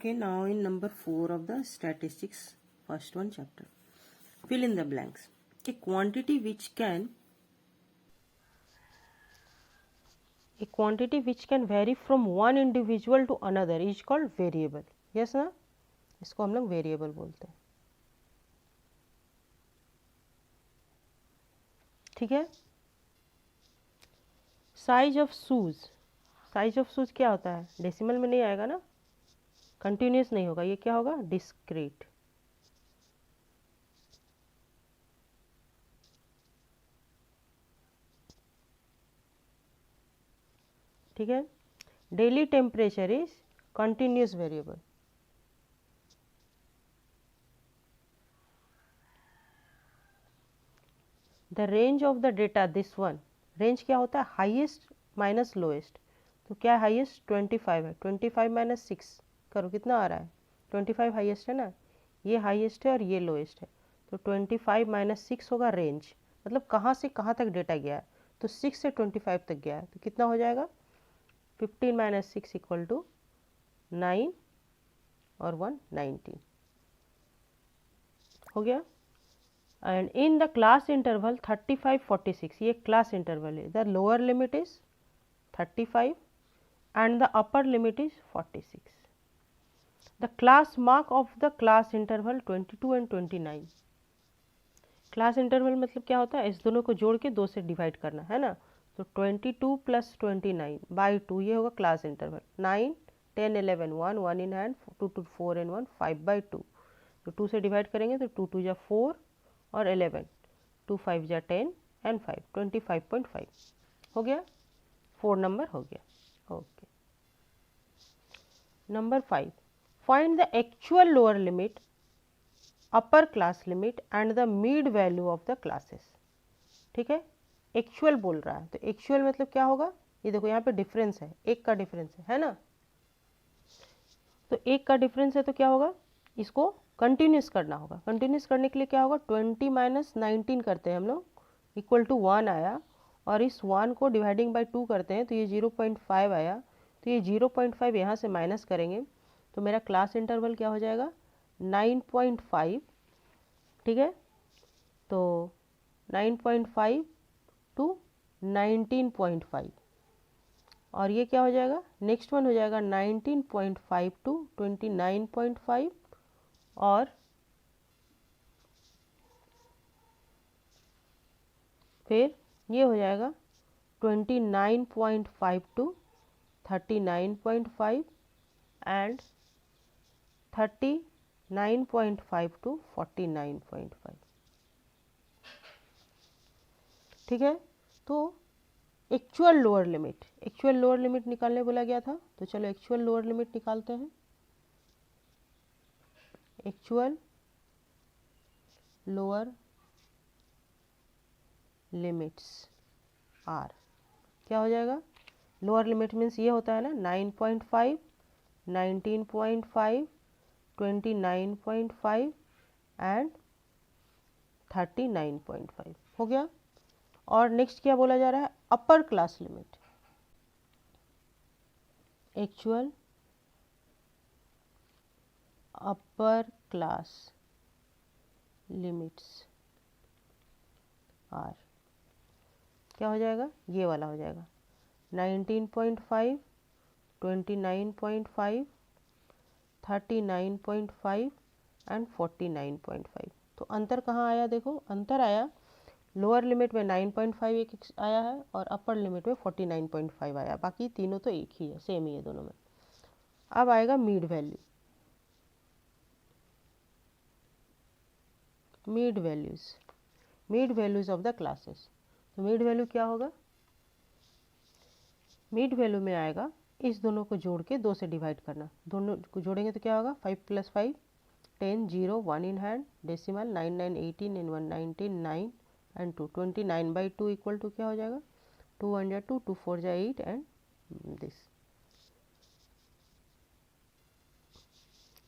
Okay, now in number 4 of the statistics, first one chapter. Fill in the blanks. A quantity which can vary from one individual to another is called variable. Yes ना, इसको हम लोग variable बोलते हैं. ठीक है. Size of shoes, size of shoes क्या होता है? डेसिमल में नहीं आएगा ना, कंटिन्यूस नहीं होगा, ये क्या होगा? डिस्क्रीट. ठीक है. Daily temperature is continuous variable. The range of the data, this one, range क्या होता है? Highest minus lowest. तो क्या हाईएस्ट? 25 है. 25 माइनस 6 करो, कितना आ रहा है? 25 हाईएस्ट है ना, ये हाईएस्ट है और ये लोएस्ट है. तो 25 माइनस 6 होगा रेंज, मतलब कहाँ से कहाँ तक डेटा गया है. तो 6 से 25 तक गया है, तो कितना हो जाएगा? 15 माइनस 6 इक्वल टू 9 और 1 19 हो गया. And in the class interval 35 46, ये क्लास इंटरवल है. The lower limit is 35 and the upper limit is 46. The class mark of the class interval 22 and 29. Class interval मतलब क्या होता है? इस दोनों को जोड़ के 2 से डिवाइड करना है ना. तो 22 प्लस 29 बाई 2, ये होगा class interval. 9 10 11 1 in hand, 2 2 4 and 1 5 by 2. तो 2 से डिवाइड करेंगे तो 2 2 जा 4 और 11, 2 5 जा 10 एंड 5 25.5 हो गया. 4 नंबर हो गया. Okay. Number 5. Find the actual lower limit, upper class limit and the mid value of the classes. ठीक है. एक्चुअल बोल रहा है, तो एक्चुअल मतलब क्या होगा? ये देखो यहाँ पे डिफरेंस है, एक का डिफरेंस है ना. तो एक का डिफरेंस है तो क्या होगा? इसको कंटिन्यूस करना होगा. कंटिन्यूस करने के लिए क्या होगा? 20 माइनस 19 करते हैं हम लोग, इक्वल टू 1 आया, और इस 1 को डिवाइडिंग बाई 2 करते हैं तो ये 0.5 आया. तो ये 0.5 यहाँ से माइनस करेंगे तो मेरा क्लास इंटरवल क्या हो जाएगा? 9.5. ठीक है. तो 9.5 टू 19.5, और ये क्या हो जाएगा? नेक्स्ट वन हो जाएगा 19.5 टू 29.5, और फिर ये हो जाएगा 29.5 टू 39.5 एंड 39.5 टू 49.5. ठीक है. तो एक्चुअल लोअर लिमिट निकालने बोला गया था, तो चलो एक्चुअल लोअर लिमिट निकालते हैं. एक्चुअल लोअर लिमिट्स आर क्या हो जाएगा? लोअर लिमिट मीन्स ये होता है ना 9.5, 19.5, 29.5 एंड 39.5 हो गया. और नेक्स्ट क्या बोला जा रहा है? Upper class limit. Actual upper class limits are क्या हो जाएगा? ये वाला हो जाएगा 19.5, 29.5, 39.5 एंड 49.5. तो अंतर कहाँ आया? देखो अंतर आया, लोअर लिमिट में 9.5 एक आया है और अपर लिमिट में 49.5 आया. बाकी तीनों तो एक ही है, सेम ही है दोनों में. अब आएगा mid value. Mid values of the classes. तो मीड वैल्यू क्या होगा? मीड वैल्यू में आएगा इस दोनों को जोड़ के 2 से डिवाइड करना. दोनों को जोड़ेंगे तो क्या होगा? 5 plus 5 10 0 1 in hand, decimal 9 9 18 in 1 19 9 and 2 29 by 2 equal to क्या हो जाएगा? 2 1 जा 2, 2 4 जा 8 एंड दिस.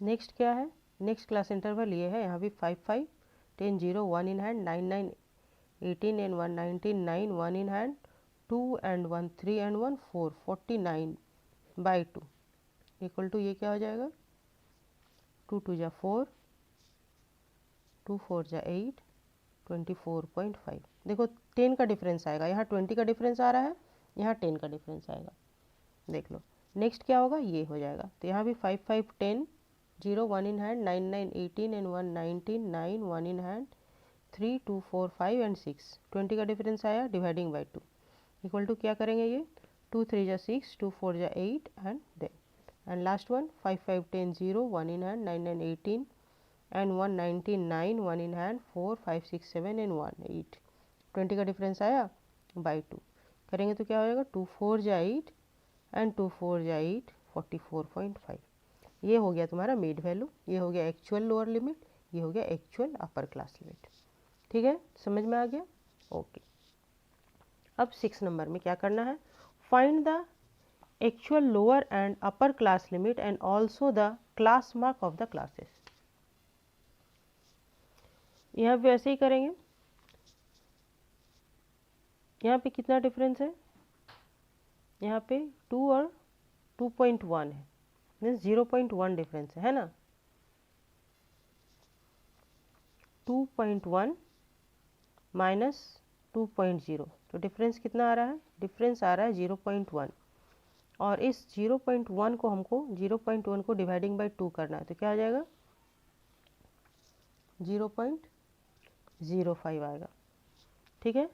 नेक्स्ट क्या है? नेक्स्ट क्लास इंटरवल ये है. यहाँ भी 5 5 10 0 1 in hand, 9 9 18 and 1 19 9 1 in hand, 2 and 1 3 and 1 4 49 by 2 equal to ये क्या हो जाएगा? 2 2 जा 4, 2 4 जा 8, 24.5। देखो 10 का डिफरेंस आएगा, यहाँ 20 का डिफरेंस आ रहा है, यहाँ 10 का डिफरेंस आएगा। देख लो नेक्स्ट क्या होगा, ये हो जाएगा। तो यहाँ भी 5 5 10, 0 1 in hand, 9 9 18 and 1 19, 9 1 in hand, 3 2 4 5 and 6, 20 का डिफरेंस आया, डिवाइडिंग बाई 2 इक्वल टू क्या करेंगे ये, 2 3 जा 6, 2 4 जा 8 and then and last one 5 5 10 0 1 in hand, 9 9 18 and 1 19 9 1 in hand, 4 5 6 7 and 1 8, 20 का डिफरेंस आया बाई 2 करेंगे तो क्या हो जाएगा, 2 4 जा 8 एंड 2 4 जा 8, 44.5। ये हो गया तुम्हारा मिड वैल्यू, ये हो गया एक्चुअल लोअर लिमिट, ये हो गया एक्चुअल अपर क्लास लिमिट। ठीक है, समझ में आ गया? ओके। अब 6 नंबर में क्या करना है, find the actual lower and upper class limit and also the class mark of the classes. यहाँ पे ऐसे ही करेंगे। यहाँ पे कितना डिफरेंस है, यहाँ पे 2 और 2.1 है, मीन्स 0.1 डिफरेंस है ना। 2.1 माइनस 2.0, तो डिफरेंस कितना आ रहा है, डिफरेंस आ रहा है 0.1। और इस 0.1 को हमको 0.1 को डिवाइडिंग बाई 2 करना है, तो क्या आ जाएगा 0.05 आएगा। ठीक है,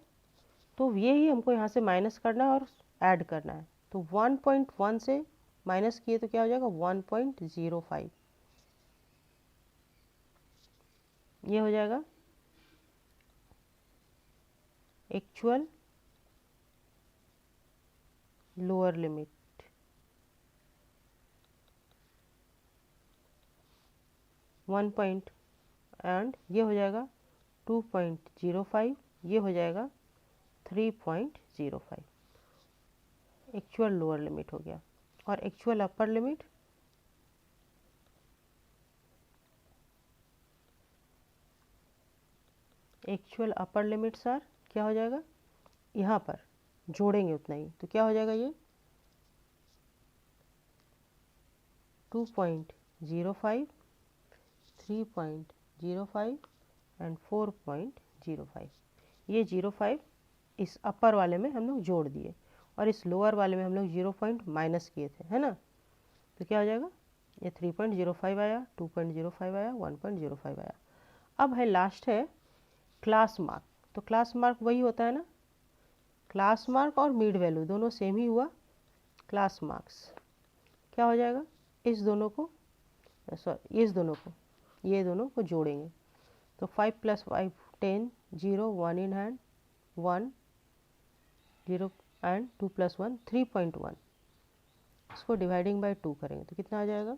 तो ये ही हमको यहाँ से माइनस करना है और ऐड करना है। तो 1.1 से माइनस किए तो क्या हो जाएगा 1.05, ये हो जाएगा एक्चुअल लोअर लिमिट। एंड ये हो जाएगा 2.05, ये हो जाएगा 3.05, एक्चुअल लोअर लिमिट हो गया। और actual upper limit, actual upper limit sir क्या हो जाएगा, यहाँ पर जोड़ेंगे उतना ही, तो क्या हो जाएगा ये 2.05, 3.05 एंड 4.05। ये 0.5 इस अपर वाले में हम लोग जोड़ दिए और इस लोअर वाले में हम लोग 0 पॉइंट माइनस किए थे, है ना। तो क्या हो जाएगा, ये 3.05 आया, 2.05 आया, 1.05 आया। अब है लास्ट है क्लास मार्क। तो क्लास मार्क वही होता है ना, क्लास मार्क और मिड वैल्यू दोनों सेम ही हुआ। क्लास मार्क्स क्या हो जाएगा, इस दोनों को सॉरी इस दोनों को, ये दोनों को जोड़ेंगे। तो 5 + 5 10, 0 1 इन हैंड, 1 0 एंड 2 + 1 3.1, इसको डिवाइडिंग बाय 2 करेंगे तो कितना आ जाएगा,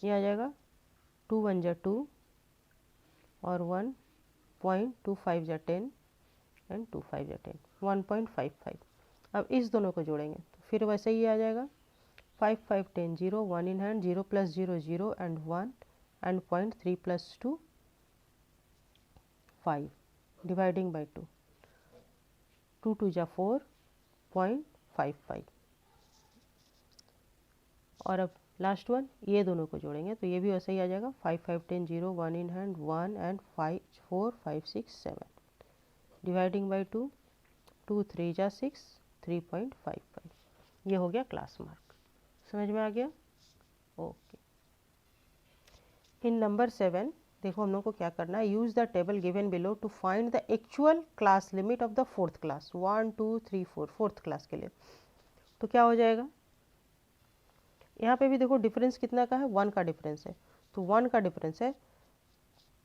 ये आ जाएगा 2 1 जा 2 और 1.25 जा 10 एंड 2 5 जा 10, 1.55। अब इस दोनों को जोड़ेंगे तो फिर वैसे ही आ जाएगा 5 5 10 0 1 in hand, 0 + 0 0 and 1 and 0.3 + 2 5, dividing by 2, 2 2 जा 4.55। और अब लास्ट वन ये दोनों को जोड़ेंगे तो ये भी वैसे ही आ जाएगा 5 5 10 0 1 in hand, 1 and 5 4 5 6 7, dividing by 2, 2 3 जा 6, 3.55। ये हो गया क्लास मार्क। समझ में आ गया? ओके। इन नंबर 7 देखो हम लोग को क्या करना है, use the table given below to find the actual class limit of the 4th class, 1 2 3 4 4th class के लिए। तो क्या हो जाएगा, यहाँ पे भी देखो डिफरेंस कितना का है, 1 का डिफरेंस है। तो 1 का डिफरेंस है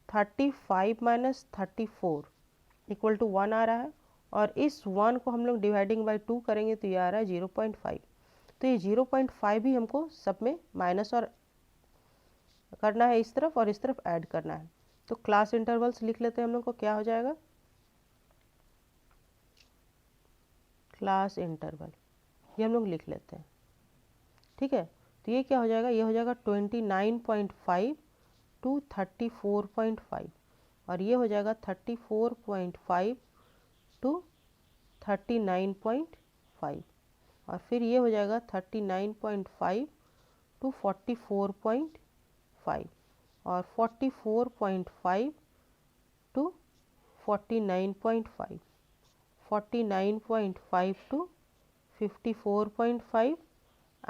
35 माइनस 34 इक्वल टू 1 आ रहा है। और इस 1 को हम लोग डिवाइडिंग बाई 2 करेंगे तो ये आ रहा है 0.5। तो ये 0.5 भी हमको सब में माइनस और करना है, इस तरफ और इस तरफ ऐड करना है। तो क्लास इंटरवल्स लिख लेते हैं हम लोग को, क्या हो जाएगा क्लास इंटरवल, ये हम लोग लिख लेते हैं। ठीक है, तो ये क्या हो जाएगा, ये हो जाएगा 29.5 टू 34.5 और ये हो जाएगा 34.5 टू 39.5 और फिर ये हो जाएगा 39.5 टू 44.5 और 44.5 to 49.5, 49.5 to 54.5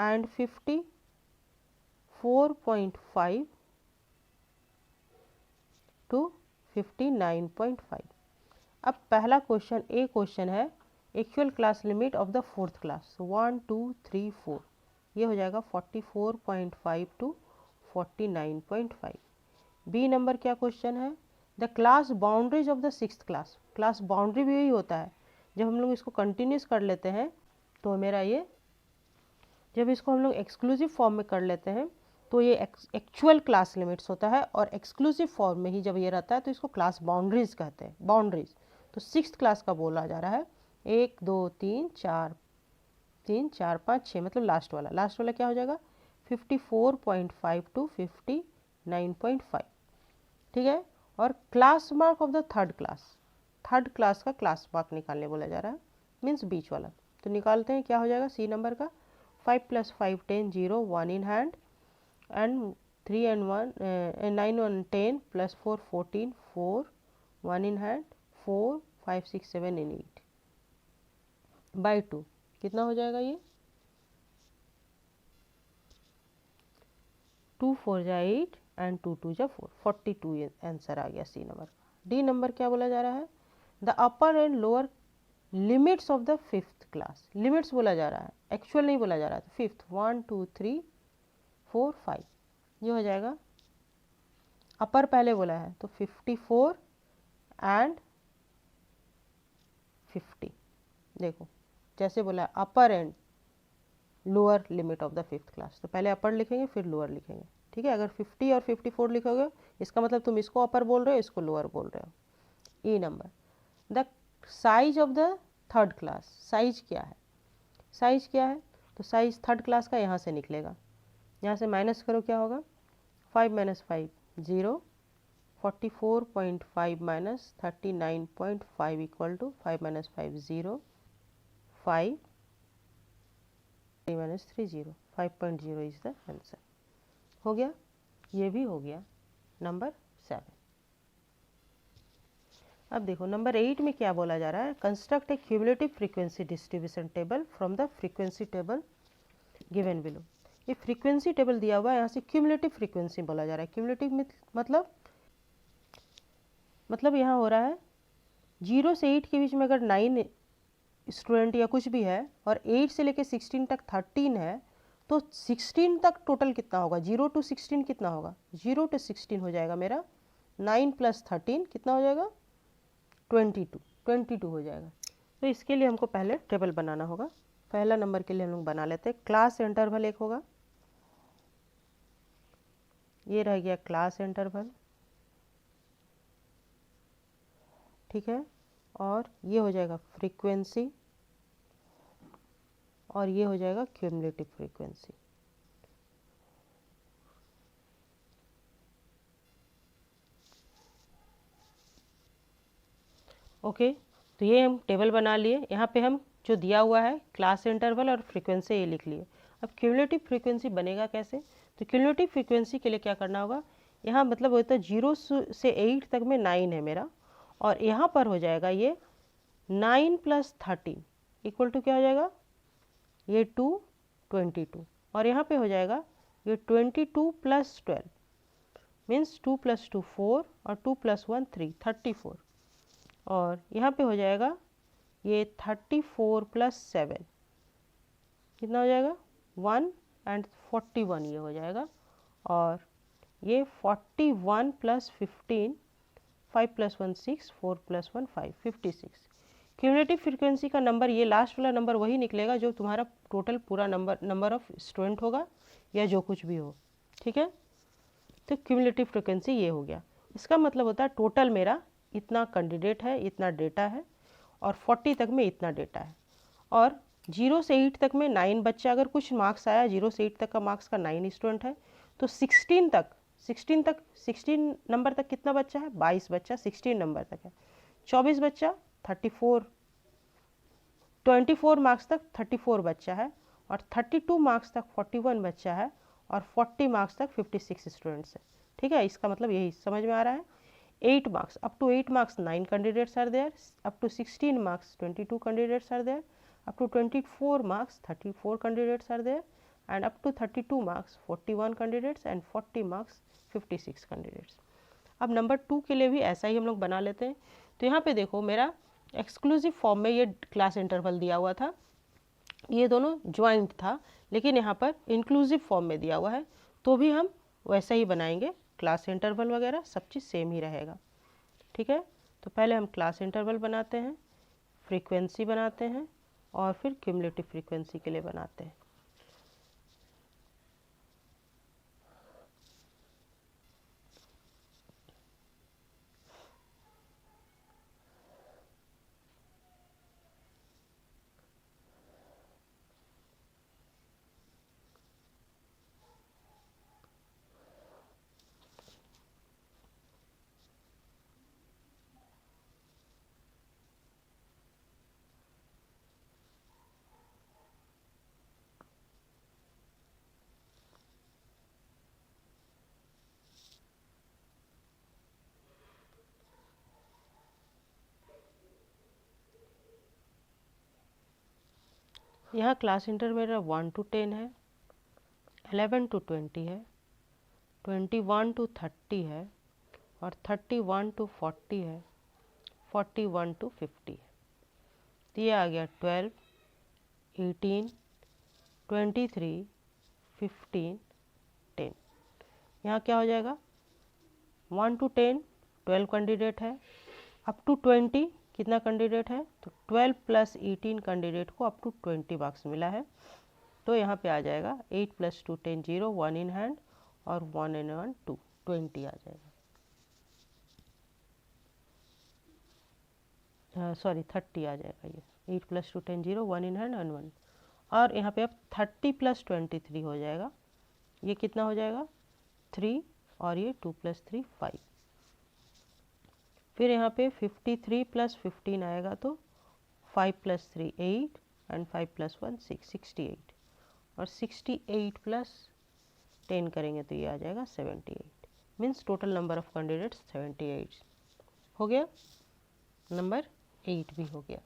and 54.5 to 59.5। अब पहला क्वेश्चन ए क्वेश्चन है actual class limit of the fourth class 1 2 3 4, ये हो जाएगा 44.5 टू 49.5। बी नंबर क्या क्वेश्चन है, the class boundaries of the sixth class. Class boundary भी यही होता है, जब हम लोग इसको कंटिन्यूस कर लेते हैं तो मेरा ये, जब इसको हम लोग एक्सक्लूसिव फॉर्म में कर लेते हैं तो ये एक्चुअल क्लास लिमिट्स होता है, और एक्सक्लूसिव फॉर्म में ही जब ये रहता है तो इसको क्लास बाउंड्रीज कहते हैं, बाउंड्रीज। तो सिक्स्थ क्लास का बोला जा रहा है 1 2 3 4 3 4 5 6, मतलब लास्ट वाला क्या हो जाएगा 54.5 टू 59.5, ठीक है। और class mark of the third class का क्लास मार्क निकालने बोला जा रहा है, मीन्स बीच वाला। तो निकालते हैं, क्या हो जाएगा सी नंबर का 5 + 5 10 0 1 in hand and 3 and 1 9 1 10 + 4 14 4 1 in hand 4 5 6 7 and 8 by 2, कितना हो जाएगा ये 2 4 जा 8 and 2 2 जा 4, 42 आंसर आ गया सी नंबर। डी नंबर क्या बोला जा रहा है, the upper and lower limits of the fifth class. Limits बोला जा रहा है, एक्चुअल नहीं बोला जा रहा है। तो फिफ्थ 1 2 3 4 5, ये हो जाएगा अपर पहले बोला है तो 54 and 50। देखो जैसे बोला है upper and lower limit of the fifth class, तो पहले अपर लिखेंगे फिर लोअर लिखेंगे, ठीक है। अगर 50 और 54 लिखोगे इसका मतलब तुम इसको अपर बोल रहे हो, इसको लोअर बोल रहे हो। E number, the size of the third class. Size क्या है, तो साइज थर्ड क्लास का यहाँ से निकलेगा, यहाँ से माइनस करो क्या होगा 5 - 5 0, 44.5 - 39.5 equal to 5 - 5 0, 5 3 - 3 0, 5.0 is the answer. हो गया, ये भी हो गया नंबर 7। अब देखो नंबर 8 में क्या बोला जा रहा है, construct A cumulative frequency distribution table from the frequency table given below. ये फ्रीक्वेंसी टेबल दिया हुआ है, यहाँ से क्यूमुलेटिव फ्रीक्वेंसी बोला जा रहा है। क्यूमुलेटिव मतलब यहाँ हो रहा है 0 से 8 के बीच में अगर 9 स्टूडेंट या कुछ भी है और 8 से लेके 16 तक 13 है, तो 16 तक टोटल कितना होगा, 0 to 16 कितना होगा, 0 to 16 हो जाएगा मेरा 9 + 13 कितना हो जाएगा 22 हो जाएगा। तो इसके लिए हमको पहले टेबल बनाना होगा। पहला नंबर के लिए हम लोग बना लेते हैं, क्लास इंटरवल एक होगा, ये रह गया क्लास इंटरवल, ठीक है। और ये हो जाएगा फ्रीक्वेंसी, और ये हो जाएगा क्यूमुलेटिव फ्रीक्वेंसी। ओके, तो ये हम टेबल बना लिए। यहाँ पे हम जो दिया हुआ है क्लास इंटरवल और फ्रीक्वेंसी ये लिख लिए। अब क्यूमुलेटिव फ्रीक्वेंसी बनेगा कैसे, तो क्यूमुलेटिव फ्रीक्वेंसी के लिए क्या करना होगा, यहाँ मतलब होता है 0 से 8 तक में 9 है मेरा, और यहाँ पर हो जाएगा ये 9 + 13 इक्वल टू क्या हो जाएगा, ये 2 22, और यहाँ पे हो जाएगा ये 22 + 12 मीन्स 2 + 2 4 और 2 + 1 3 34, और यहाँ पे हो जाएगा ये 34 + 7 कितना हो जाएगा 1 and 41 ये हो जाएगा, और ये 41 + 15 5 + 1 6 4 + 1 5 56। क्यूमुलेटिव फ्रीक्वेंसी का नंबर ये लास्ट वाला नंबर वही निकलेगा जो तुम्हारा टोटल पूरा नंबर ऑफ स्टूडेंट होगा या जो कुछ भी हो, ठीक है। तो क्यूमुलेटिव फ्रीक्वेंसी ये हो गया। इसका मतलब होता है टोटल मेरा इतना कैंडिडेट है, इतना डेटा है, और 40 तक में इतना डेटा है, और 0 से 8 तक में 9 बच्चा, अगर कुछ मार्क्स आया 0 से 8 तक का मार्क्स का 9 स्टूडेंट है, तो 16 नंबर तक कितना बच्चा है 22 बच्चा 16 नंबर तक है, 24 बच्चा 24 मार्क्स तक 34 बच्चा है, और 32 मार्क्स तक 41 बच्चा है, और 40 मार्क्स तक 56 स्टूडेंट्स है। ठीक है, इसका मतलब यही समझ में आ रहा है। 8 marks, up to 8 marks 9 candidates are there, up to 16 marks 22 candidates are there, up to 24 marks 34 candidates are there, and up to 32 marks 41 candidates and 40 marks 56 candidates. अब नंबर 2 के लिए भी ऐसा ही हम लोग बना लेते हैं। तो यहाँ पे देखो मेरा एक्सक्लूसिव फॉर्म में ये क्लास इंटरवल दिया हुआ था, ये दोनों ज्वाइंट था, लेकिन यहाँ पर इंक्लूसिव फॉर्म में दिया हुआ है, तो भी हम वैसा ही बनाएंगे, क्लास इंटरवल वगैरह सब चीज़ सेम ही रहेगा। ठीक है, तो पहले हम क्लास इंटरवल बनाते हैं, फ्रीक्वेंसी बनाते हैं, और फिर क्यूमुलेटिव फ्रीक्वेंसी के लिए बनाते हैं। यहाँ क्लास इंटर मेरा 1 to 10 है, 11 to 20 है, 21 to 30 है, और 31 to 40 है, 41 to 50 है। तो ये आ गया 12, 18, 23, 15, 10। यहाँ क्या हो जाएगा, 1 to 10 12 कैंडिडेट है, अप टू 20 कितना कैंडिडेट है, तो 12 + 18 कैंडिडेट को अप टू 20 मार्क्स मिला है। तो यहाँ पे आ जाएगा 8 + 2 10 0, 1 इन हैंड, और 1 इन 1 2, 20 आ जाएगा, सॉरी 30 आ जाएगा। ये 8 + 2 10 0, 1 इन हैंड एंड 1, और यहाँ पे अब 30 + 23 हो जाएगा, ये कितना हो जाएगा 3, और ये 2 + 3 5। फिर यहाँ पे 53 + 15 आएगा, तो 5 + 3 8 एंड 5 + 1 6, 68, और 68 + 10 करेंगे तो ये आ जाएगा 78। Means total number of candidates 78 हो गया, नंबर 8 भी हो गया।